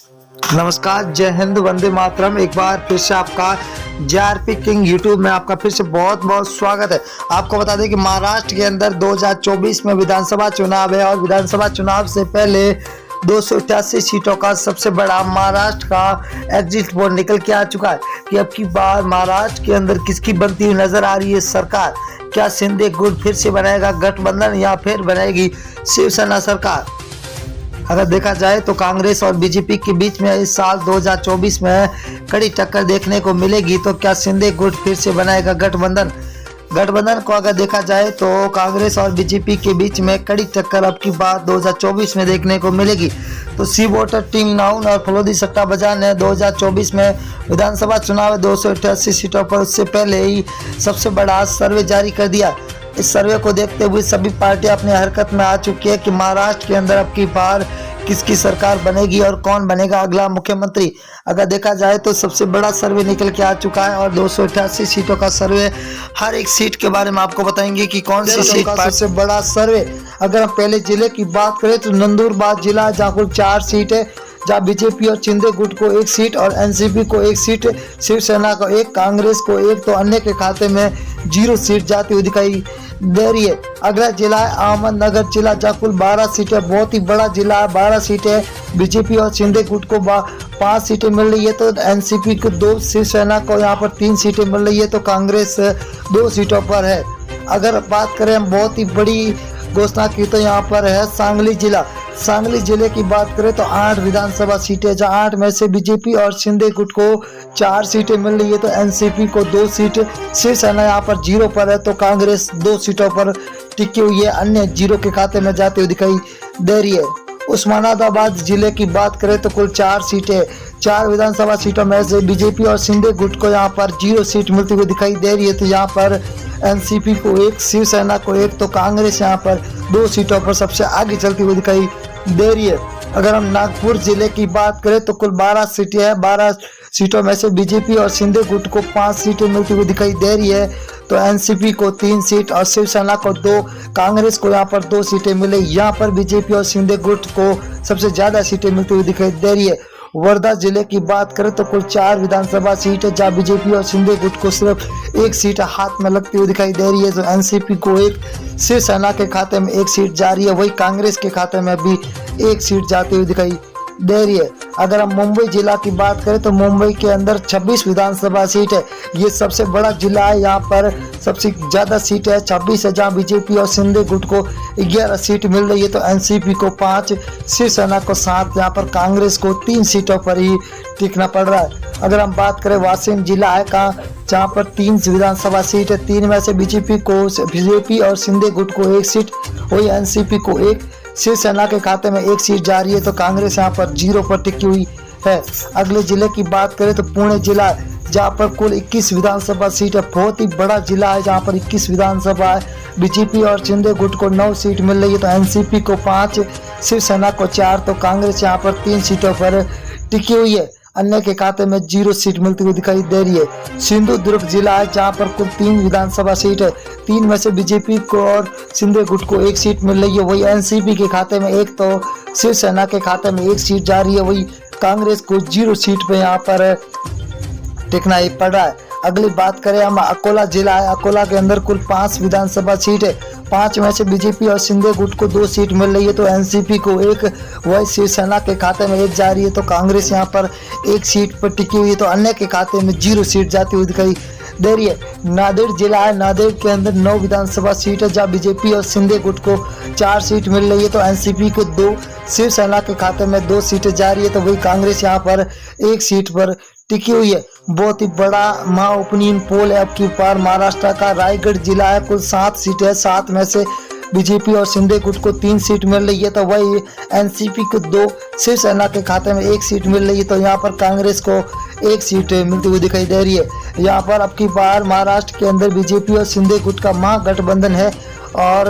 नमस्कार, जय हिंद, वंदे मातरम। एक बार फिर से आपका जेआरपी किंग यूट्यूब में आपका फिर से बहुत बहुत स्वागत है। आपको बता दें कि महाराष्ट्र के अंदर 2024 में विधानसभा चुनाव है और विधानसभा चुनाव से पहले 288 सीटों का सबसे बड़ा महाराष्ट्र का एग्जिट पोल निकल के आ चुका है कि अब की बार महाराष्ट्र के अंदर किसकी बनती हुई नजर आ रही है सरकार। क्या शिंदे गुट फिर से बनाएगा गठबंधन या फिर बनाएगी शिवसेना सरकार। अगर देखा जाए तो कांग्रेस और बीजेपी के बीच में इस साल 2024 में कड़ी टक्कर देखने को मिलेगी। तो क्या शिंदे गुट फिर से बनाएगा गठबंधन को अगर देखा जाए तो कांग्रेस और बीजेपी के बीच में कड़ी टक्कर अब की बार 2024 में देखने को मिलेगी। तो सी वोटर टीम नाउन और फलोदी सट्टा बाजार ने 2024 में विधानसभा चुनाव 288 सीटों पर उससे पहले ही सबसे बड़ा सर्वे जारी कर दिया। इस सर्वे को देखते हुए सभी पार्टियां अपनी हरकत में आ चुकी है कि महाराष्ट्र के अंदर अब की बार किसकी सरकार बनेगी और कौन बनेगा अगला मुख्यमंत्री। अगर देखा जाए तो सबसे बड़ा सर्वे निकल के आ चुका है और 288 सीटों का सर्वे। हर एक सीट के बारे में आपको बताएंगे कि कौन सी सीट का सबसे बड़ा सर्वे। अगर हम पहले जिले की बात करें तो नंदुरबार जिला जहाँ कुल 4 सीट है, जहाँ बीजेपी और शिंदे गुट को 1 सीट और एनसीपी को 1 सीट, शिवसेना को 1, कांग्रेस को 1, तो अन्य के खाते में 0 सीट जाती हुई दिखाई दे रही है। अगला जिला है अहमदनगर जिला जहाँ कुल 12 सीटें, बहुत ही बड़ा जिला है, 12 सीटें। बीजेपी और शिंदे गुट को 5 सीटें मिल रही है, तो एनसीपी को 2, शिवसेना को यहाँ पर 3 सीटें मिल रही है, तो कांग्रेस 2 सीटों पर है। अगर बात करें हम बहुत ही बड़ी घोषणा की तो यहाँ पर है सांगली जिला। सांगली जिले की बात करें तो 8 विधानसभा सीटें, जहाँ 8 में से बीजेपी और शिंदे गुट को 4 सीटें मिल रही है, तो एनसीपी को 2 सीट, शिवसेना यहाँ पर 0 पर है, तो कांग्रेस 2 सीटों पर टिकी हुई है, अन्य 0 के खाते में जाते हुए दिखाई दे रही है। उस्मानाबाद जिले की बात करें तो कुल 4 सीटें, 4 विधानसभा सीटों में से बीजेपी और शिंदे गुट को यहाँ पर 0 सीट मिलती हुई दिखाई दे रही है, तो यहाँ पर एनसीपी को 1, शिवसेना को 1, तो कांग्रेस यहाँ पर 2 सीटों पर सबसे आगे चलती हुई दिखाई दे रही है। अगर हम नागपुर जिले की बात करें तो कुल 12 सीटें हैं, 12 सीटों में से बीजेपी और शिंदे गुट को 5 सीटें मिलती हुई दिखाई दे रही है, तो एनसीपी को 3 सीट और शिवसेना को 2, कांग्रेस को यहाँ पर 2 सीटें मिले। यहाँ पर बीजेपी और शिंदे गुट को सबसे ज्यादा सीटें मिलती हुई दिखाई दे रही है। वर्धा जिले की बात करें तो कुल 4 विधानसभा सीट है, जहाँ बीजेपी और शिंदे गुट को सिर्फ 1 सीट हाथ में लगती हुई दिखाई दे रही है, तो एनसीपी को 1, शिवसेना के खाते में 1 सीट जा रही है, वही कांग्रेस के खाते में भी 1 सीट जाती हुई दिखाई दे रही है। अगर हम मुंबई जिला की बात करें तो मुंबई के अंदर 26 विधानसभा सीट है, ये सबसे बड़ा जिला है, यहाँ पर सबसे ज्यादा सीट है 26 है, जहाँ बीजेपी और शिंदे गुट को 11 सीट मिल रही है, तो एनसीपी को 5, शिवसेना को 7, यहाँ पर कांग्रेस को 3 सीटों पर ही टिकना पड़ रहा है। अगर हम बात करें वाशिम जिला है जहाँ पर 3 विधानसभा सीट है, 3 में से बीजेपी और शिंदे गुट को 1 सीट, वही एनसीपी को 1, शिवसेना के खाते में 1 सीट जा रही है, तो कांग्रेस यहाँ पर 0 पर टिकी हुई है। अगले जिले की बात करें तो पुणे जिला है, जहाँ पर कुल 21 विधानसभा सीट है, बहुत ही बड़ा जिला है, जहाँ पर 21 विधानसभा है। बीजेपी और शिंदे गुट को 9 सीट मिल रही है, तो एनसीपी को 5, शिवसेना को 4, तो कांग्रेस यहाँ पर 3 सीटों पर टिकी हुई है, अन्य के खाते में 0 सीट मिलती हुई दिखाई दे रही है। सिंधुदुर्ग जिला है, जहाँ पर कुल 3 विधानसभा सीट है, 3 में से बीजेपी को और शिंदे गुट को 1 सीट मिल रही है, वही एनसीपी के खाते में 1, तो शिवसेना के खाते में 1 सीट जा रही है, वही कांग्रेस को 0 सीट पे यहाँ पर टिकना ही पड़ रहा है। अगली बात करें हम अकोला जिला है, अकोला के अंदर कुल 5 विधानसभा सीट है, 5 में से बीजेपी और शिंदे गुट को 2 सीट मिल रही है, तो एनसीपी को 1, वही शिवसेना के खाते में 1 जा रही है, तो कांग्रेस यहाँ पर 1 सीट पर टिकी हुई है, तो अन्य के खाते में 0 सीट जाती हुई दिखाई दे रही है। नांदेड़ जिला है, नांदेड़ के अंदर 9 विधानसभा सीट है, जहाँ बीजेपी और शिंदे गुट को 4 सीट मिल रही है, तो एनसीपी को 2, शिवसेना के खाते में 2 सीटें जा रही है, तो वही कांग्रेस यहाँ पर 1 सीट पर टिकी हुई है। बहुत ही बड़ा महा ओपिनियन पोल है अब की बार महाराष्ट्र का। रायगढ़ जिला है, कुल 7 सीट है, 7 में से बीजेपी और शिंदे गुट को 3 सीट मिल रही है, तो वही एनसीपी को 2, शिवसेना के खाते में 1 सीट मिल रही है, तो यहाँ पर कांग्रेस को 1 सीट मिलती हुई दिखाई दे रही है। यहाँ पर अब की बार महाराष्ट्र के अंदर बीजेपी और शिंदे गुट का महागठबंधन है। और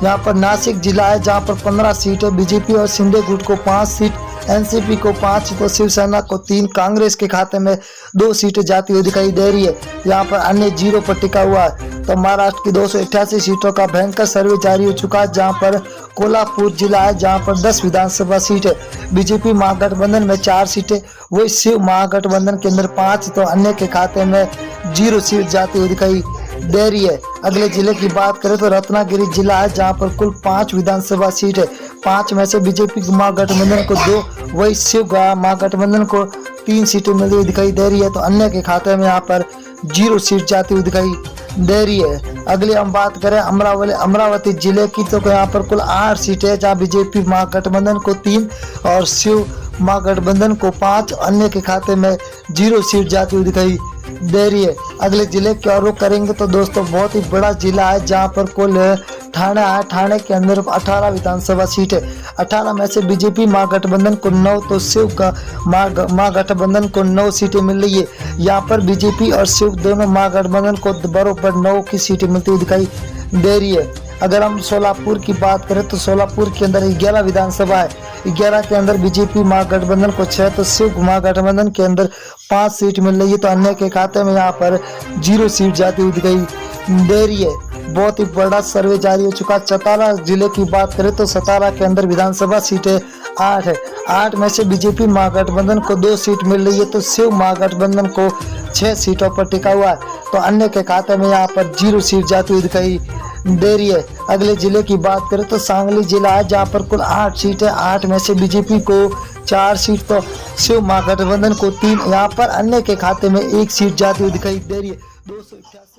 यहाँ पर नासिक जिला है, जहाँ पर 15 सीट है, बीजेपी और शिंदे गुट को 5 सीट एनसीपी को 5 तो शिवसेना को 3, कांग्रेस के खाते में 2 सीटें जाती हुई दिखाई दे रही है। यहाँ पर अन्य 0 पर टिका हुआ है। तो महाराष्ट्र की 288 सीटों का भयंकर सर्वे जारी हो चुका है, जहाँ पर कोल्हापुर जिला है जहाँ पर 10 विधानसभा सीट है। बीजेपी महागठबंधन में 4 सीटें, वही शिव महागठबंधन के अंदर 5, तो अन्य के खाते में 0 सीट जाती हुई दिखाई दे रही है। अगले जिले की बात करें तो रत्नागिरी जिला है जहां पर कुल 5 विधानसभा सीट है। 5 में से बीजेपी महागठबंधन को 2, वही शिव महागठबंधन को 3 सीटें मिली हुई दिखाई दे रही है। तो अन्य के खाते में यहाँ पर 0 सीट जाती हुई दिखाई दे रही है। अगली हम बात करें अमरावती जिले की, तो यहाँ पर कुल 8 सीटें है जहाँ बीजेपी महागठबंधन को 3 और शिव महागठबंधन को 5, अन्य के खाते में 0 सीट जाती हुई दिखाई दे रही है। अगले जिले की ओर रुख करेंगे तो दोस्तों बहुत ही बड़ा जिला है जहां पर कुल ठाणे है। ठाणे के अंदर 18 विधानसभा सीट है। 18 में से बीजेपी महागठबंधन को 9, तो शिव का महागठबंधन को 9 सीटें मिल रही है। यहाँ पर बीजेपी और शिव दोनों महागठबंधन को बराबर 9 की सीटें मिलती हुई दिखाई दे रही है। अगर हम सोलापुर की बात करें तो सोलापुर के अंदर 11 विधानसभा है। 11 के अंदर बीजेपी महागठबंधन को 6, तो शिव महागठबंधन के अंदर 5 सीट मिल रही है। तो अन्य के खाते में यहाँ पर 0 सीट जाती हुई दिखाई दे रही है। बहुत ही बड़ा सर्वे जारी हो चुका है। सतारा जिले की बात करें तो सतारा के अंदर विधानसभा सीटें 8 है। 8 में से बीजेपी महागठबंधन को 2 सीट मिल रही है, तो शिव महागठबंधन को 6 सीटों पर टिका हुआ है। तो अन्य के खाते में यहाँ पर 0 सीट जाती हुई दिखाई दे रही है। अगले जिले की बात करें तो सांगली जिला है जहाँ पर कुल 8 सीट है। 8 में से बीजेपी को 4 सीट, तो शिव महागठबंधन को 3, यहाँ पर अन्य के खाते में 1 सीट जाती हुई दिखाई दे रही है। 288